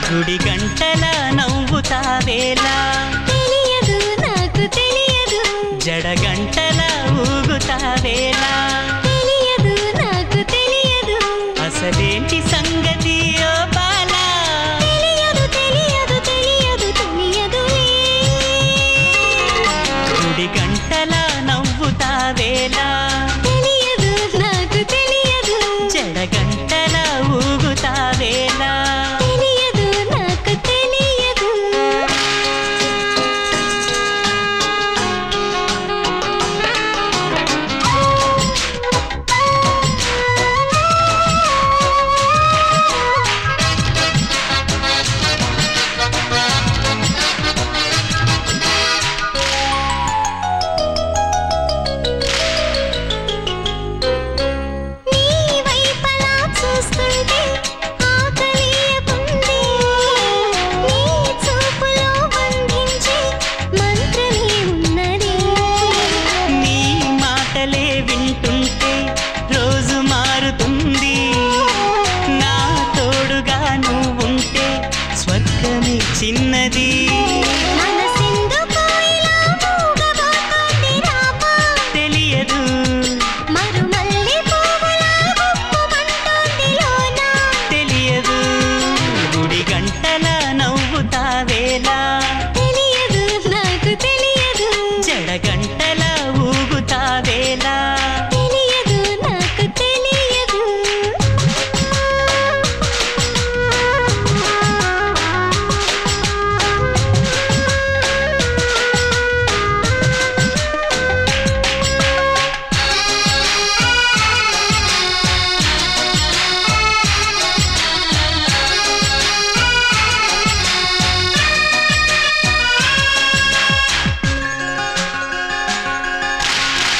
గుడి గంటల నవ్వుతావేలా తెలియదు నాకు తెలియదు జడ గంటల ఊగుతావేలా తెలియదు నాకు తెలియదు అసలేంటి సంగతి ఓ బాలా తెలియదు తెలియదు తెలియదు తెలియదులే గుడి గంటల నవ్వుతావేలా తెలియదు నాకు తెలియదు జడ గంటల ఊగుతావేలా తెలియదు నాకు తెలియదు నీ వైపలా చూస్తుంటే ఆకలియకుంది నీ చూపులో బంధించే మంత్రమే ఉన్నది నీ మాటలే వింటుంటే రోజు మారుతుంది నా తోడుగా నువ్వుంటే స్వర్గమే చిన్నది మనసెందుకో ఇలా మూగబోతోంది రామా తెలియదు మరుమల్లె పువ్వులా గుప్పుమంటోంది లోనా తెలియదు గుడి గంటల నవ్వుతావేలా తెలియదు నాకు తెలియదు జడ గంటల ఊగుతావేలా తెలియదు నాకు తెలియదు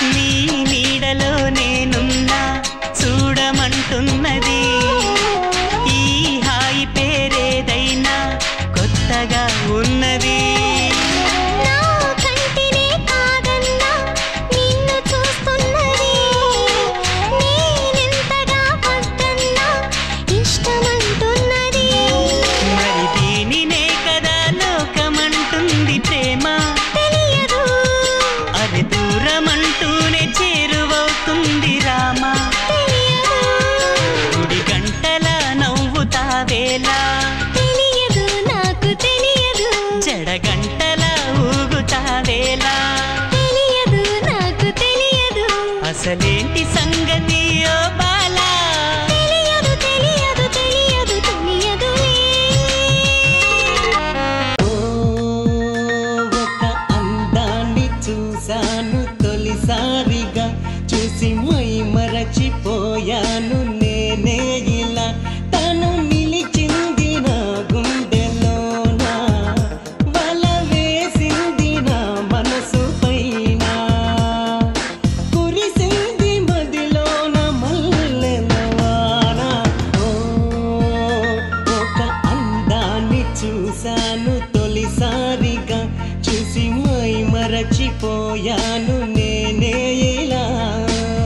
నీ నీడలో నేనున్నా చూడమంటున్నది ఈ హాయి పేరేదైనా కొత్తగా ఉన్నది నా కంటినే కాదన్నా నిన్ను చూస్తున్నది నేనెంతగా వద్దన్నా ఇష్టమంటున్నది మరి దీనినే కదా లోకమంటుంది ప్రేమ తెలియదు అది దూరమంటూనే చేరువవుతుంది రామా తెలియదు గుడి గంటల నవ్వుతావేలా తెలియదు నాకు తెలియదు జడ గంటల ఊగుతావేలా తెలియదు నాకు తెలియదు అసలేంటి సంగతి ఓ బాలా తెలియదు తెలియదు తెలియదు తెలియదులే ఒక అందాన్ని చూశాను తొలిసారిగా చూసి మై మరచిపోయాను